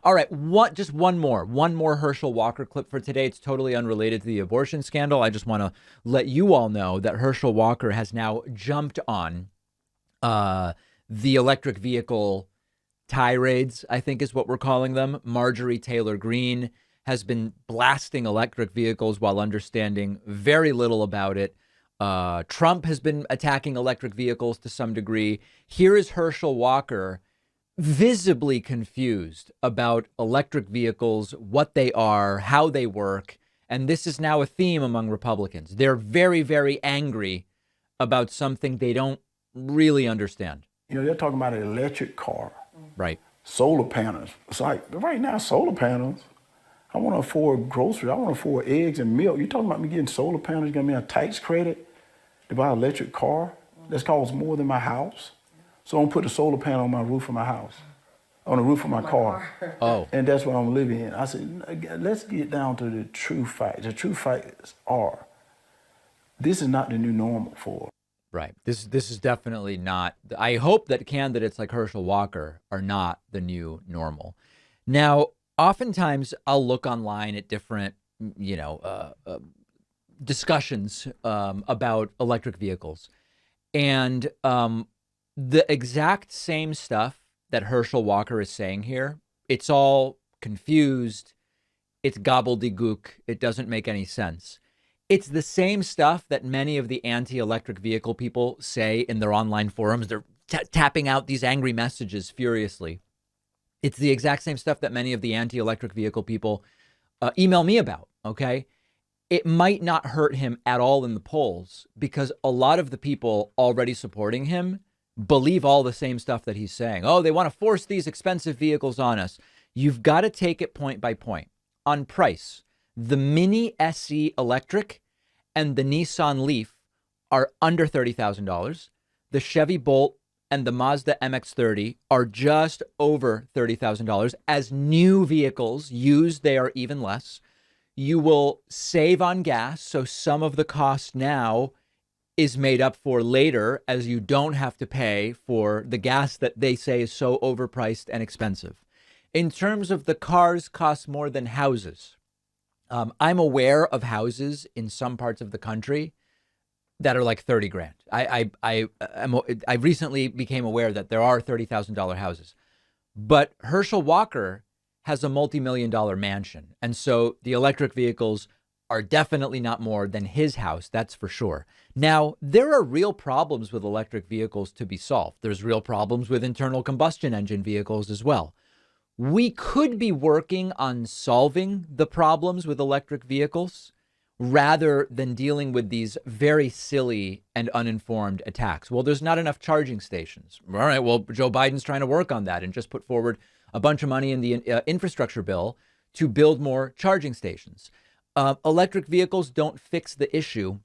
All right, just one more Herschel Walker clip for today. It's totally unrelated to the abortion scandal. I just want to let you all know that Herschel Walker has now jumped on the electric vehicle tirades, I think is what we're calling them. Marjorie Taylor Greene has been blasting electric vehicles while understanding very little about it. Trump has been attacking electric vehicles to some degree. Here is Herschel Walker, visibly confused about electric vehicles, what they are, how they work. And this is now a theme among Republicans. They're very, very angry about something they don't really understand. They're talking about an electric car. Right. Solar panels. It's like, right now, solar panels. I want to afford groceries. I want to afford eggs and milk. You're talking about me getting solar panels, getting me a tax credit to buy an electric car? That's costs more than my house. So I'm going to put a solar panel on my roof of my house, on the roof of my car. Oh. And that's what I'm living in. I said, let's get down to the true facts. The true facts are, this is not the new normal for us. Right. This is definitely not. I hope that candidates like Herschel Walker are not the new normal. Now, oftentimes I'll look online at different, discussions about electric vehicles, and the exact same stuff that Herschel Walker is saying here. It's all confused. It's gobbledygook. It doesn't make any sense. It's the same stuff that many of the anti-electric vehicle people say in their online forums. They're tapping out these angry messages furiously. It's the exact same stuff that many of the anti-electric vehicle people email me about. OK, it might not hurt him at all in the polls because a lot of the people already supporting him believe all the same stuff that he's saying. Oh, they want to force these expensive vehicles on us. You've got to take it point by point on price. The Mini SE Electric and the Nissan Leaf are under $30,000. The Chevy Bolt and the Mazda MX-30 are just over $30,000. As new vehicles, used, they are even less. You will save on gas, so some of the cost now is made up for later, as you don't have to pay for the gas that they say is so overpriced and expensive. In terms of the cars cost more than houses. I'm aware of houses in some parts of the country that are like 30 grand. I recently became aware that there are $30,000 houses, but Herschel Walker has a multi-million-dollar mansion. And so the electric vehicles are definitely not more than his house. That's for sure. Now, there are real problems with electric vehicles to be solved. There's real problems with internal combustion engine vehicles as well. We could be working on solving the problems with electric vehicles rather than dealing with these very silly and uninformed attacks. Well, there's not enough charging stations. All right, well, Joe Biden's trying to work on that and just put forward a bunch of money in the infrastructure bill to build more charging stations. Electric vehicles don't fix the issue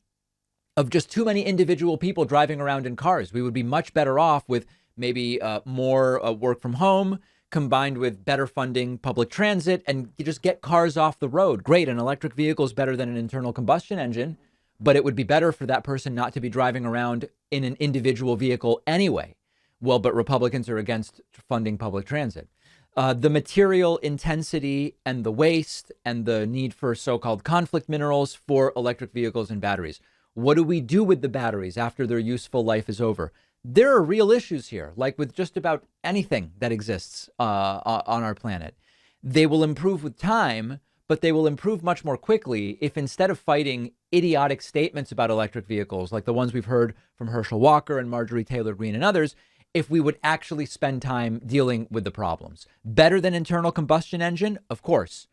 of just too many individual people driving around in cars. We would be much better off with maybe more work from home, combined with better funding public transit, and you just get cars off the road. Great. An electric vehicle is better than an internal combustion engine, but it would be better for that person not to be driving around in an individual vehicle anyway. Well, but Republicans are against funding public transit. The material intensity and the waste and the need for so-called conflict minerals for electric vehicles and batteries. What do we do with the batteries after their useful life is over? There are real issues here, like with just about anything that exists on our planet. They will improve with time, but they will improve much more quickly if instead of fighting idiotic statements about electric vehicles, like the ones we've heard from Herschel Walker and Marjorie Taylor Greene and others, if we would actually spend time dealing with the problems. Better than internal combustion engine? Of course.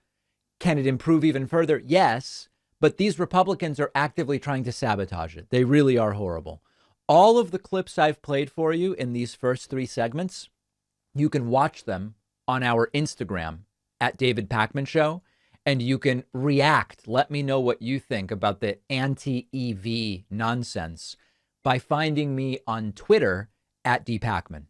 Can it improve even further? Yes. But these Republicans are actively trying to sabotage it. They really are horrible. All of the clips I've played for you in these first three segments, you can watch them on our Instagram at David Pakman Show, and you can react. Let me know what you think about the anti-EV nonsense by finding me on Twitter at dpakman.